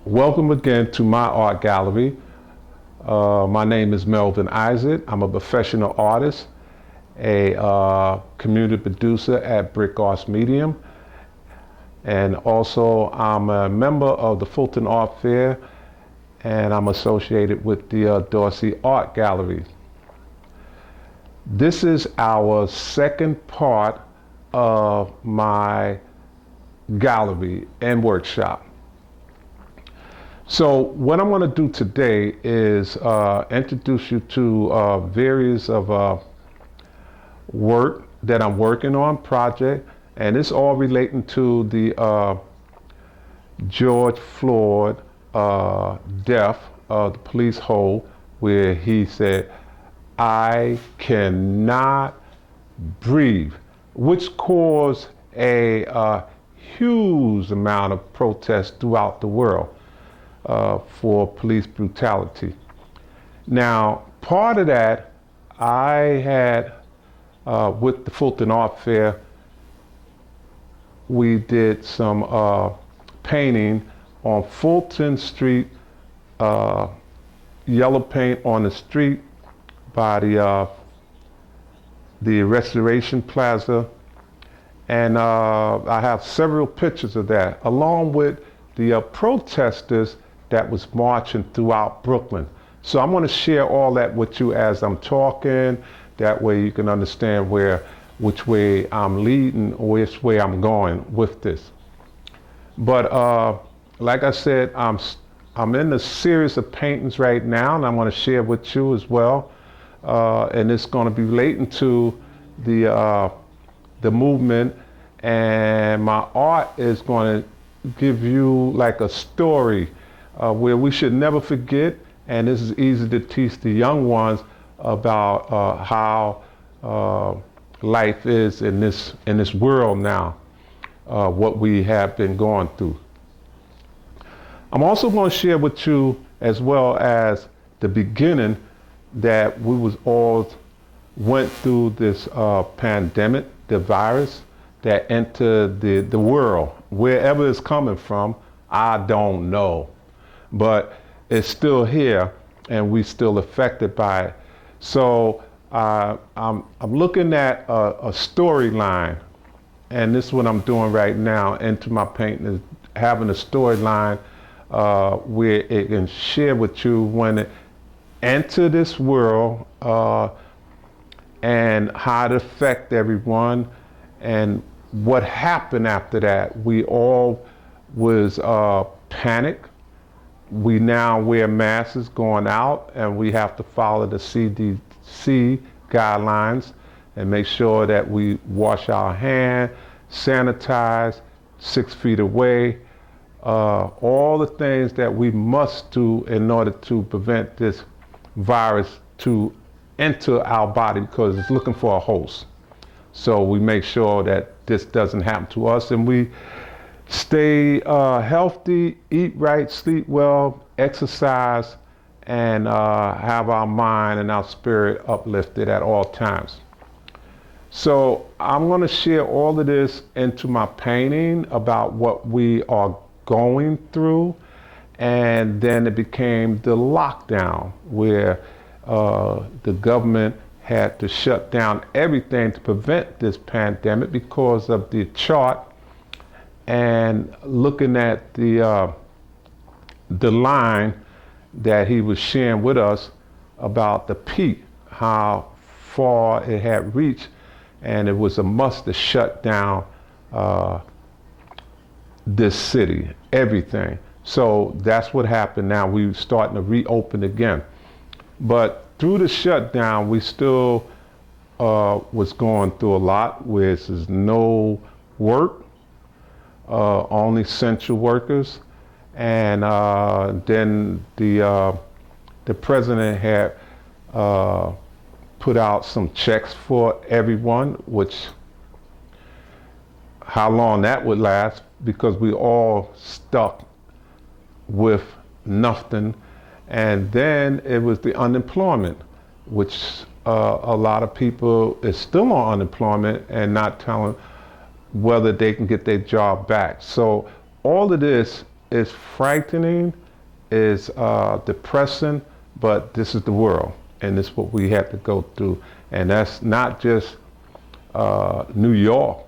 Welcome again to my art gallery. My name is Melvin Isaac. I'm a professional artist, a community producer at Brick Arts Medium, and also I'm a member of the Fulton Art Fair, and I'm associated with the Dorsey Art Gallery. This is our second part of my gallery and workshop. So what I'm going to do today is introduce you to various of work that I'm working on, project, and it's all relating to the George Floyd death of the police hold, where he said, "I cannot breathe," which caused a huge amount of protest throughout the world. For police brutality. Now, part of that, I had, with the Fulton Art Fair, we did some painting on Fulton Street, yellow paint on the street by the Restoration Plaza, and I have several pictures of that, along with the protesters that was marching throughout Brooklyn. So I'm going to share all that with you as I'm talking. That way you can understand which way I'm leading or which way I'm going with this. But like I said, I'm in a series of paintings right now, and I'm going to share with you as well. And it's going to be relating to the movement, and my art is going to give you like a story where we should never forget, and this is easy to teach the young ones about how life is in this world now, what we have been going through. I'm also going to share with you as well as the beginning that we was all went through this pandemic, the virus that entered the world. Wherever it's coming from, I don't know. But it's still here, and we still affected by it. So I'm looking at a storyline, and this is what I'm doing right now into my painting, is having a storyline where it can share with you when it enter this world and how it affect everyone, and what happened after that. We all was panicked. We now wear masks going out, and we have to follow the CDC guidelines and make sure that we wash our hands, sanitize, 6 feet away, all the things that we must do in order to prevent this virus to enter our body, because it's looking for a host. So we make sure that this doesn't happen to us, and we stay healthy, eat right, sleep well, exercise, and have our mind and our spirit uplifted at all times. So I'm going to share all of this into my painting about what we are going through, and then it became the lockdown, where the government had to shut down everything to prevent this pandemic because of the chart, and looking at the line that he was sharing with us about the peak, how far it had reached, and it was a must to shut down this city, everything. So that's what happened. Now we're starting to reopen again. But through the shutdown, we still was going through a lot where there's no work, only essential workers, and then the president had put out some checks for everyone, which how long that would last, because we all stuck with nothing. And then it was the unemployment, which a lot of people is still on unemployment and not telling whether they can get their job back. So all of this It's frightening, it's depressing, but this is the world, and this is what we have to go through. And that's not just New York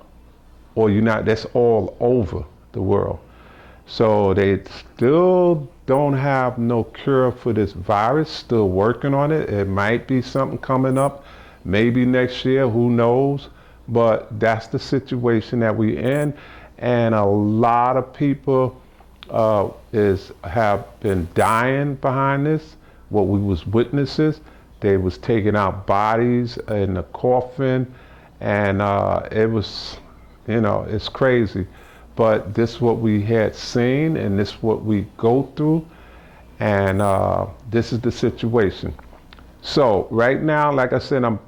or United, that's all over the world. So they still don't have no cure for this virus, still working on it. It might be something coming up, maybe next year, who knows? But that's the situation that we're in. And a lot of people have been dying behind this. What we was witnesses, they was taking out bodies in the coffin, and it was, it's crazy. But this is what we had seen, and this is what we go through, and this is the situation. So right now, like I said, I'm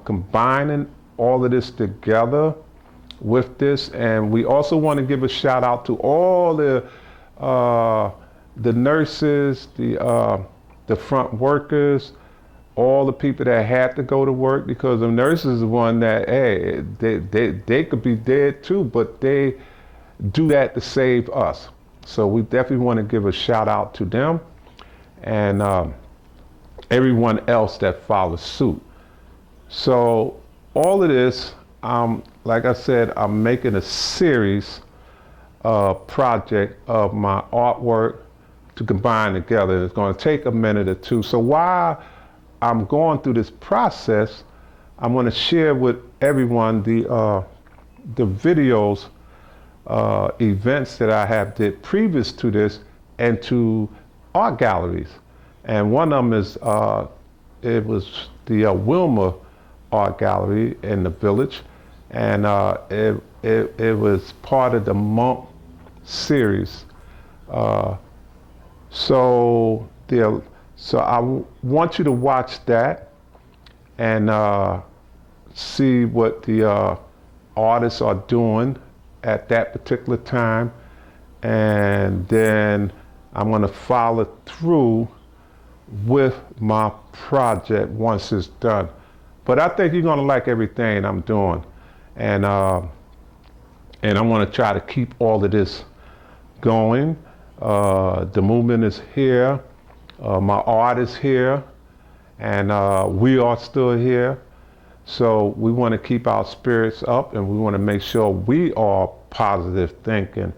combining all of this together with this, and we also want to give a shout out to all the nurses, the front workers, all the people that had to go to work, because the nurses are the one that, hey, they could be dead too, but they do that to save us. So we definitely want to give a shout out to them and everyone else that follows suit. So all of this, like I said, I'm making a series project of my artwork to combine together. It's going to take a minute or two. So while I'm going through this process, I'm going to share with everyone the videos, events that I have did previous to this, and to art galleries. And one of them is, it was the Wilma Art Gallery in the Village, and it was part of the Monk series. So I want you to watch that and see what the artists are doing at that particular time, and then I'm going to follow through with my project once it's done. But I think you're going to like everything I'm doing, and I'm going to try to keep all of this going. The movement is here, my art is here, and we are still here. So we want to keep our spirits up, and we want to make sure we are positive thinking,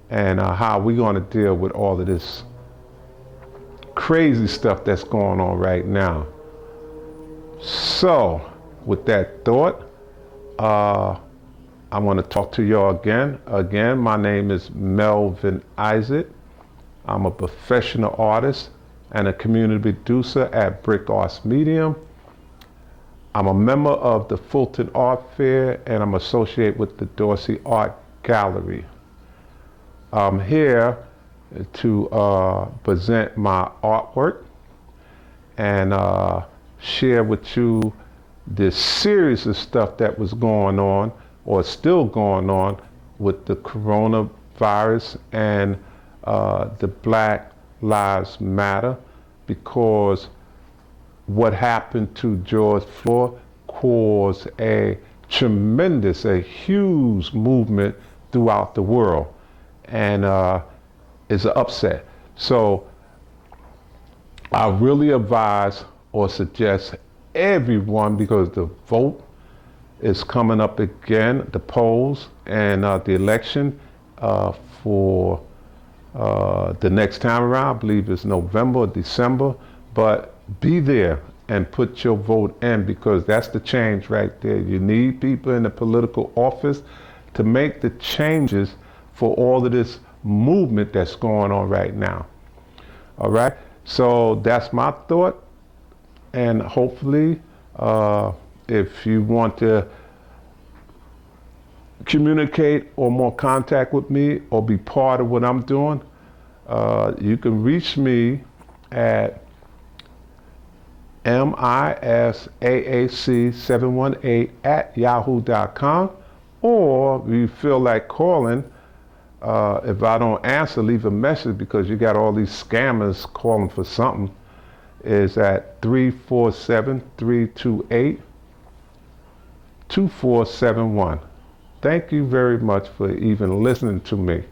and how we're going to deal with all of this crazy stuff that's going on right now. So with that thought, I want to talk to y'all again. Again, my name is Melvin Isaac. I'm a professional artist and a community producer at Brick Arts Medium. I'm a member of the Fulton Art Fair, and I'm associated with the Dorsey Art Gallery. I'm here to present my artwork and share with you this series of stuff that was going on, or still going on, with the coronavirus and the Black Lives Matter, because what happened to George Floyd caused a huge movement throughout the world, and is an upset. So I really advise or suggest everyone, because the vote is coming up again, the polls, and the election for the next time around, I believe it's November or December, but be there and put your vote in, because that's the change right there. You need people in the political office to make the changes for all of this movement that's going on right now. All right, so that's my thought, and hopefully if you want to communicate or more contact with me or be part of what I'm doing, you can reach me at misaac718@yahoo.com, or if you feel like calling, if I don't answer, leave a message, because you got all these scammers calling for something, is at 347-328-2471. Thank you very much for even listening to me.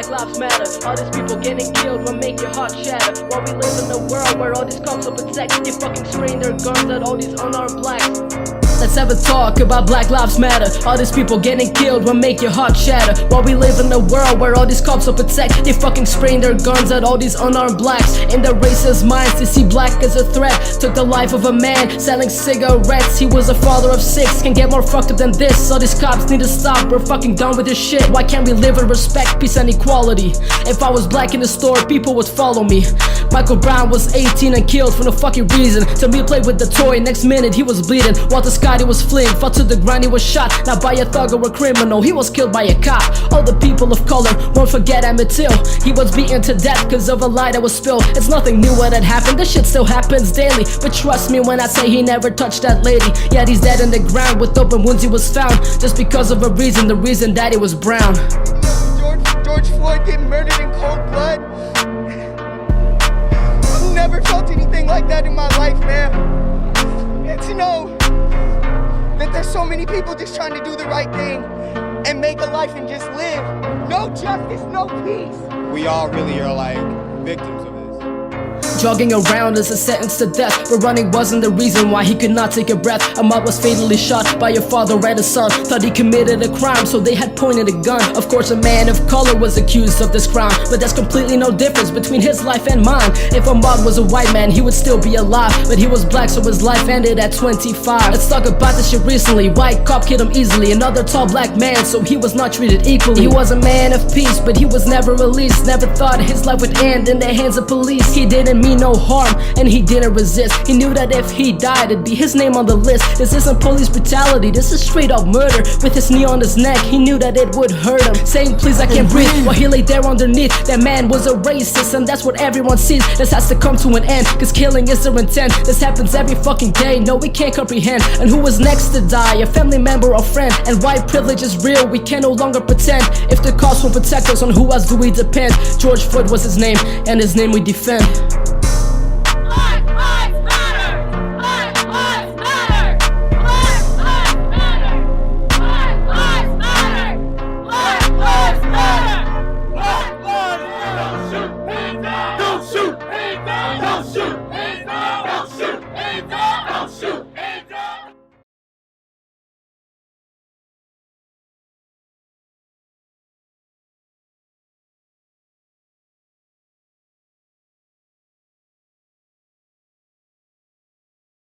Black Lives Matter. All these people getting killed will make your heart shatter. While we live in a world where all these cops will protect, they fucking spraying their guns at all these unarmed blacks. Let's have a talk about Black Lives Matter. All these people getting killed will make your heart shatter. While we live in a world where all these cops will protect, they fucking spraying their guns at all these unarmed blacks. In their racist minds, they see black as a threat. Took the life of a man selling cigarettes. He was a father of 6. Can get more fucked up than this. All these cops need to stop. We're fucking done with this shit. Why can't we live with respect, peace and equality? If I was black in the store, people would follow me. Michael Brown was 18 and killed for no fucking reason. Till me played with the toy, next minute he was bleeding. Walter Scotty was fleeing, fell to the ground, he was shot. Not by a thug or a criminal, he was killed by a cop. All the people of color won't forget Emmett Till. He was beaten to death cause of a lie that was spilled. It's nothing new what had happened, this shit still happens daily. But trust me when I say he never touched that lady. Yet he's dead in the ground with open wounds he was found. Just because of a reason, the reason that he was brown. George Floyd getting murdered in cold blood. I've never felt anything like that in my life, man. And to know that there's so many people just trying to do the right thing and make a life and just live. No justice, no peace. We all really are like victims of this. Jogging around is a sentence to death, but running wasn't the reason why he could not take a breath. Ahmad was fatally shot by a father and a son. Thought he committed a crime, so they had pointed a gun. Of course a man of color was accused of this crime, but there's completely no difference between his life and mine. If Ahmad was a white man, he would still be alive, but he was black, so his life ended at 25. Let's talk about this shit recently. White cop killed him easily, another tall black man, so he was not treated equally. He was a man of peace, but he was never released. Never thought his life would end in the hands of police. He didn't mean no harm, and he didn't resist. He knew that if he died, it'd be his name on the list. This isn't police brutality, this is straight up murder. With his knee on his neck, he knew that it would hurt him, saying please I can't breathe, while he lay there underneath. That man was a racist, and that's what everyone sees. This has to come to an end, cause killing is their intent. This happens every fucking day, no we can't comprehend. And who was next to die, a family member or friend? And white privilege is real, we can no longer pretend. If the cops will protect us, on who else do we depend? George Floyd was his name, and his name we defend.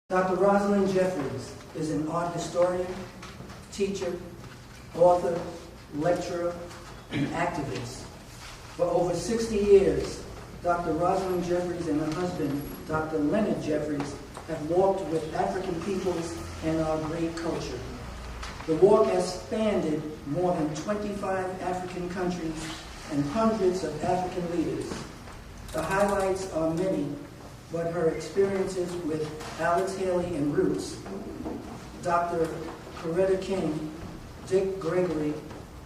Dr. Rosalind Jeffries is an art historian, teacher, author, lecturer, and activist. For over 60 years, Dr. Rosalind Jeffries and her husband, Dr. Leonard Jeffries, have walked with African peoples and our great culture. The walk has spanned more than 25 African countries and hundreds of African leaders. The highlights are many, but her experiences with Alex Haley and Roots, Dr. Coretta King, Dick Gregory,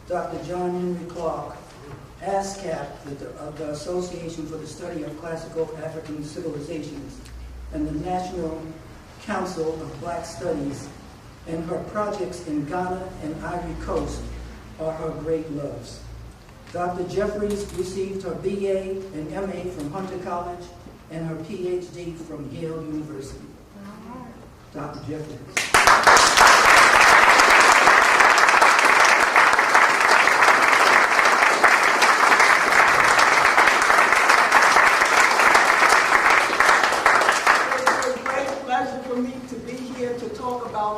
Dr. John Henry Clark, ASCAP, the Association for the Study of Classical African Civilizations, and the National Council of Black Studies, and her projects in Ghana and Ivory Coast are her great loves. Dr. Jeffries received her BA and MA from Hunter College and her PhD from Yale University. Dr. Jeffries.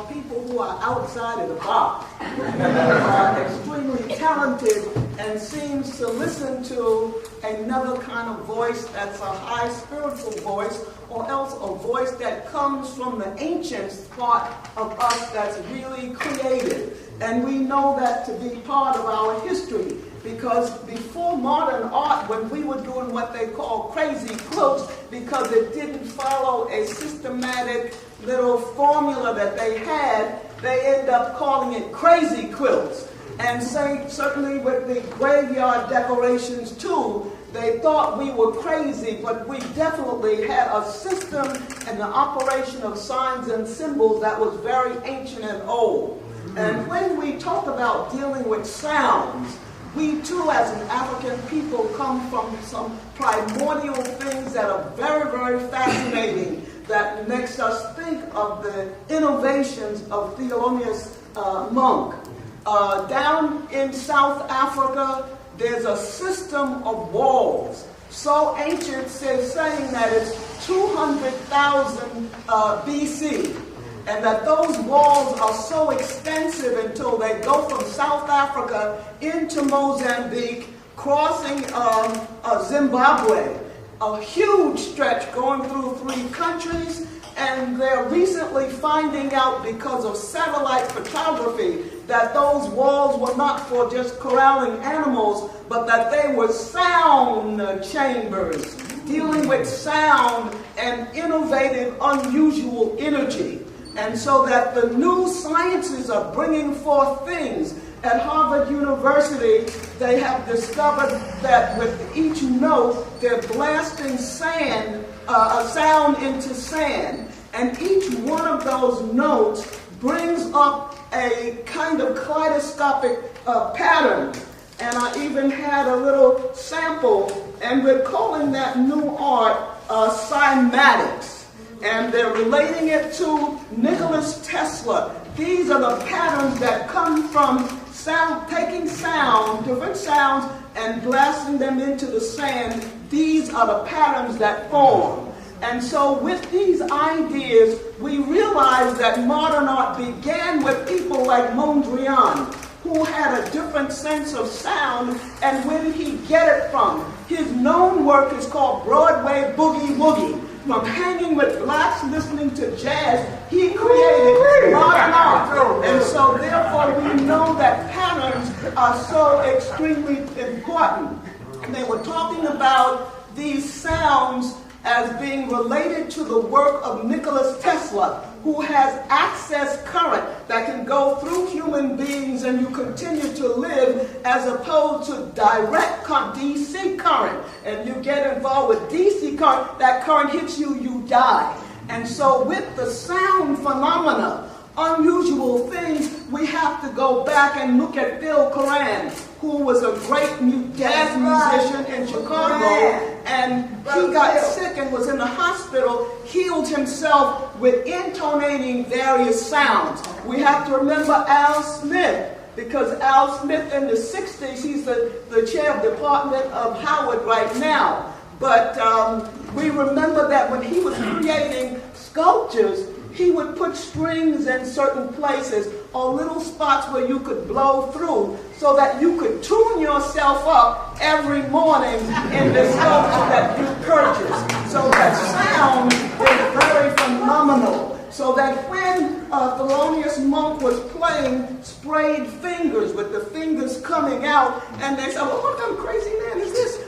People who are outside of the box, are extremely talented and seems to listen to another kind of voice that's a high spiritual voice, or else a voice that comes from the ancient part of us that's really creative. And we know that to be part of our history, because before modern art, when we were doing what they call crazy quilts, because it didn't follow a systematic little formula that they had, they end up calling it crazy quilts. And certainly with the graveyard decorations too, they thought we were crazy, but we definitely had a system and the operation of signs and symbols that was very ancient and old. And when we talk about dealing with sounds, we too as an African people come from some primordial things that are very, very fascinating, that makes us think of the innovations of Thelonious Monk. Down in South Africa, there's a system of walls so ancient, saying that it's 200,000 BC, and that those walls are so extensive until they go from South Africa into Mozambique, crossing Zimbabwe, a huge stretch going through 3 countries. And they're recently finding out, because of satellite photography, that those walls were not for just corralling animals, but that they were sound chambers, dealing with sound and innovative, unusual energy. And so that the new sciences are bringing forth things. At Harvard University, they have discovered that with each note, they're blasting sound into sand. And each one of those notes brings up a kind of kaleidoscopic pattern. And I even had a little sample, and we're calling that new art cymatics. And they're relating it to Nikola Tesla. These are the patterns that come from sound, taking sound, different sounds, and blasting them into the sand. These are the patterns that form. And so with these ideas, we realize that modern art began with people like Mondrian, who had a different sense of sound. And where did he get it from? His known work is called Broadway Boogie Woogie. From hanging with blacks listening to jazz, he created modern art. And so therefore we know that patterns are so extremely important. And they were talking about these sounds as being related to the work of Nikola Tesla, who has access current that can go through human beings and you continue to live, as opposed to direct DC current. And you get involved with DC current, that current hits you, you die. And so with the sound phenomena, unusual things, we have to go back and look at Phil Coran, who was a great jazz musician in Chicago, and he got sick and was in the hospital, healed himself with intonating various sounds. We have to remember Al Smith, because Al Smith in the 60s, he's the chair of the Department of Howard right now. But we remember that when he was creating sculptures, he would put strings in certain places or little spots where you could blow through so that you could tune yourself up every morning in the sculpture that you purchased. So that sound is very phenomenal. So that when Thelonious Monk was playing sprayed fingers with the fingers coming out, and they said, well, what kind of crazy man is this?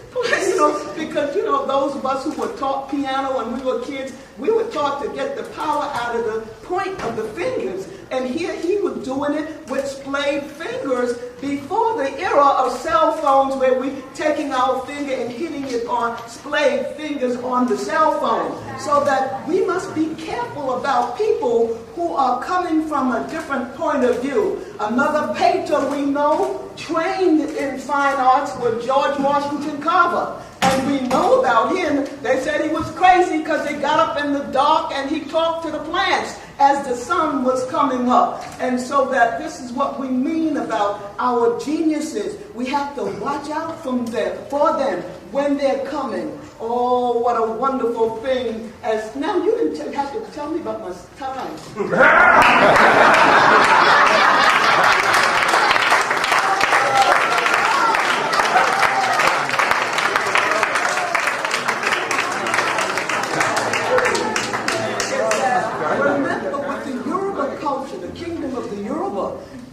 Because, those of us who were taught piano when we were kids, we were taught to get the power out of the point of the fingers. And here he was doing it with splayed fingers before the era of cell phones, where we taking our finger and hitting it on splayed fingers on the cell phone. So that we must be careful about people who are coming from a different point of view. Another painter we know, trained in fine arts, was George Washington Carver. And we know about him, they said he was crazy because he got up in the dark and he talked to the plants as the sun was coming up. And so that this is what we mean about our geniuses. We have to watch out for them when they're coming. Oh, what a wonderful thing. As now you didn't have to tell me about my time.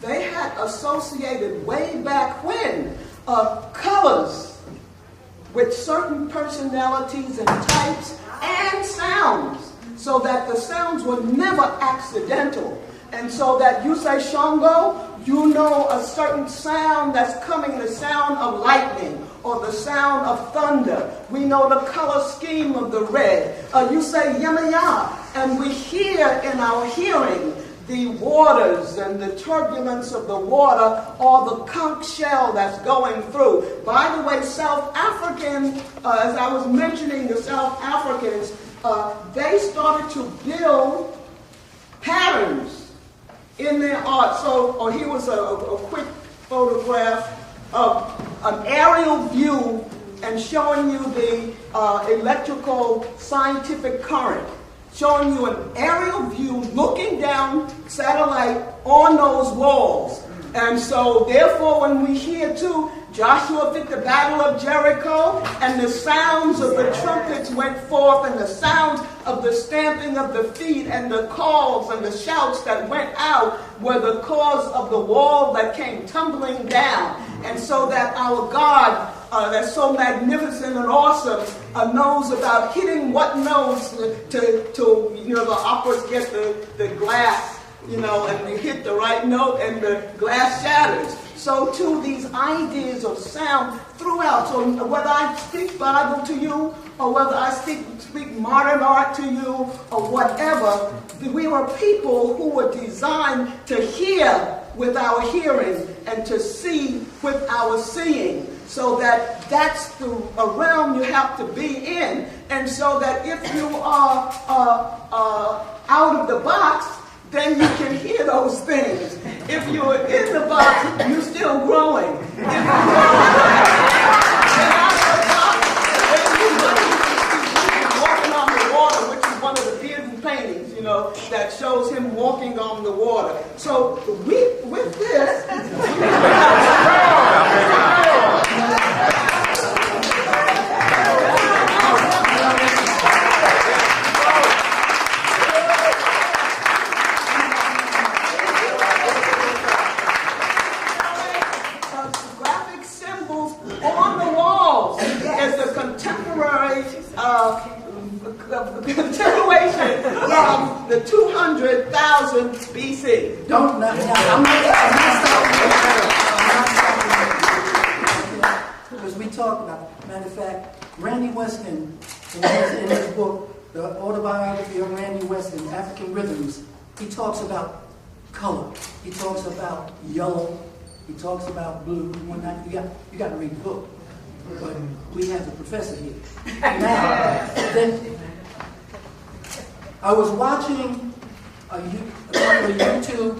They had associated way back when colors with certain personalities and types and sounds, so that the sounds were never accidental. And so that you say Shango, you know a certain sound that's coming, the sound of lightning or the sound of thunder. We know the color scheme of the red. You say Yemaya, and we hear in our hearing the waters and the turbulence of the water or the conch shell that's going through. By the way, South African, as I was mentioning, the South Africans, they started to build patterns in their art. So here was a quick photograph of an aerial view and showing you the electrical scientific current, showing you an aerial view looking down satellite on those walls. And so therefore when we hear too, Joshua did the battle of Jericho, and the sounds of the trumpets went forth, and the sounds of the stamping of the feet, and the calls and the shouts that went out were the cause of the wall that came tumbling down. And so that our God, that's so magnificent and awesome, knows about hitting what notes to the operas get the glass, and they hit the right note and the glass shatters. So too, these ideas of sound throughout. So whether I speak Bible to you, or whether I speak modern art to you, or whatever, we were people who were designed to hear with our hearing and to see with our seeing. So that's the realm you have to be in. And so that if you are out of the box, then you can hear those things. If you're in the box, you're still growing. If you're out of the box, then you're walking on the water, which is one of the beautiful paintings, that shows him walking on the water. So with this, graphic symbols on the walls is the contemporary continuation of the 200,000 BC. I'm not stopping. Because we talk about, matter of fact, Randy Weston, in his book, The Autobiography of Randy Weston, African Rhythms, he talks about color. He talks about yellow. He talks about blue. You got to read the book. But we have the professor here. Now, then, I was watching a couple of YouTube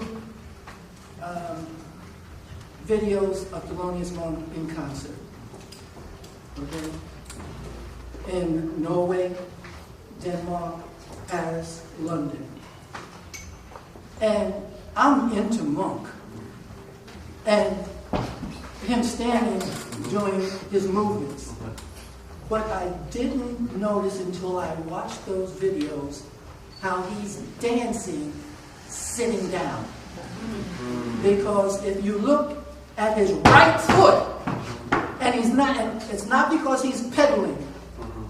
videos of Thelonious Monk in concert. Okay? In Norway, Denmark, Paris, London. And I'm into Monk. And him standing doing his movements. But I didn't notice until I watched those videos how he's dancing sitting down. Because if you look at his right foot, and it's not because he's pedaling,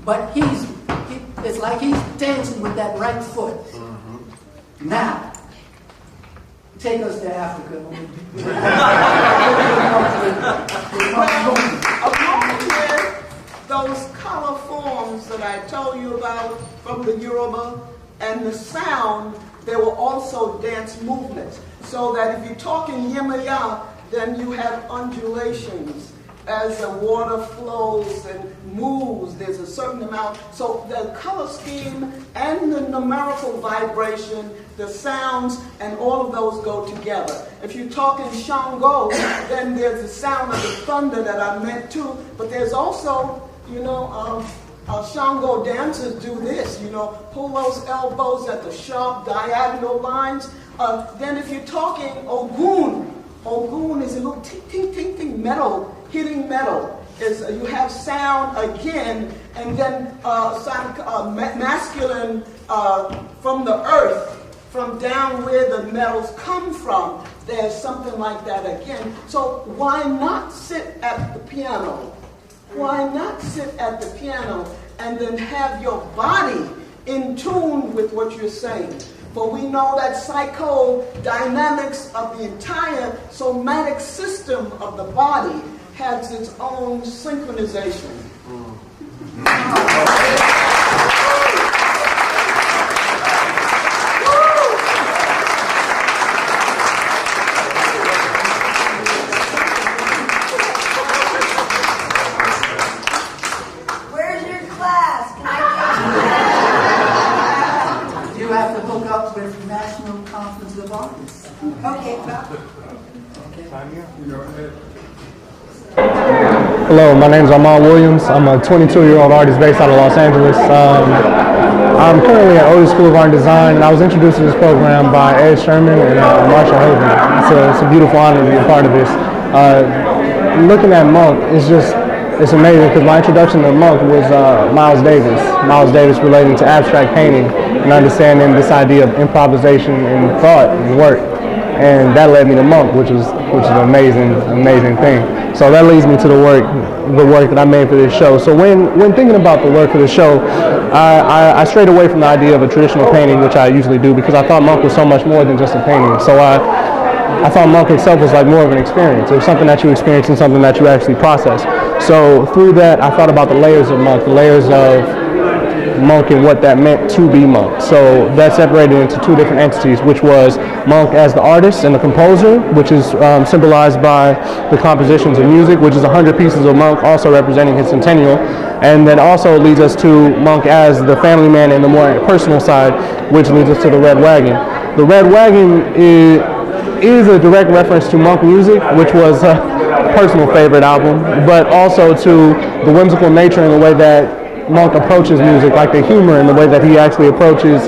but it's like he's dancing with that right foot. Now, take us to Africa. Along with those color forms that I told you about from the Yoruba and the sound, there were also dance movements. So that if you're talking Yemaya, then you have undulations. As the water flows and moves, there's a certain amount. So the color scheme and the numerical vibration, the sounds, and all of those go together. If you're talking Shango, then there's the sound of the thunder that I meant too. But there's also, Shango dancers do this, pull those elbows at the sharp diagonal lines. Then if you're talking Ogun is a little ting, ting, ting, ting, metal, hitting metal. You have sound again, and then sound masculine from the earth, from down where the metals come from. There's something like that again. So why not sit at the piano? Why not sit at the piano and then have your body in tune with what you're saying? For we know that psychodynamics of the entire somatic system of the body has its own synchronization. Hello, my name is Armand Williams. I'm a 22-year-old artist based out of Los Angeles. I'm currently at Otis School of Art and Design, and I was introduced to this program by Ed Sherman and Marshall Haven. It's a beautiful honor to be a part of this. Looking at Monk, it's amazing because my introduction to Monk was Miles Davis. Miles Davis relating to abstract painting and understanding this idea of improvisation and thought and work. And that led me to Monk, which is an amazing thing. So that leads me to the work that I made for this show. So when thinking about the work for the show, I strayed away from the idea of a traditional painting, which I usually do, because I thought Monk was so much more than just a painting. So I thought Monk itself was like more of an experience. It was something that you experience and something that you actually process. So through that, I thought about the layers of Monk, the layers of Monk and what that meant to be Monk. So that separated into two different entities, which was Monk as the artist and the composer, which is symbolized by the compositions of music, which is 100 pieces of Monk, also representing his centennial. And then also leads us to Monk as the family man and the more personal side, which leads us to the Red Wagon. The Red Wagon is a direct reference to Monk music, which was a personal favorite album, but also to the whimsical nature and the way that Monk approaches music, like the humor and the way that he actually approaches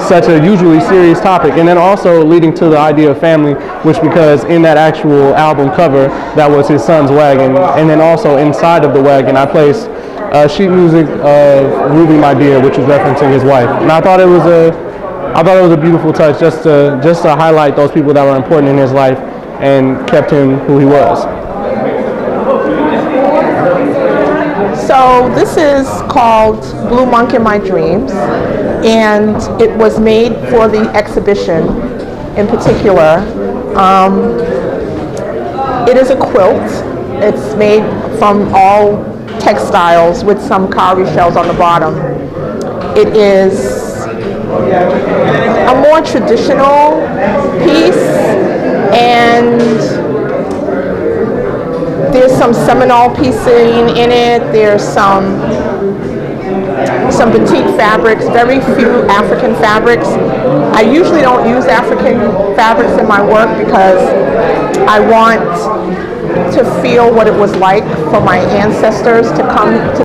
such a usually serious topic, and then also leading to the idea of family, which because in that actual album cover, that was his son's wagon, and then also inside of the wagon, I placed sheet music of Ruby My Dear, which is referencing his wife, and I thought it was a beautiful touch just to highlight those people that were important in his life and kept him who he was. So this is called Blue Monk in My Dreams, and it was made for the exhibition in particular. It is a quilt. It's made from all textiles with some cowrie shells on the bottom. It is a more traditional piece, and there's some Seminole piecing in it. There's some batik fabrics, very few African fabrics. I usually don't use African fabrics in my work because I want to feel what it was like for my ancestors to come to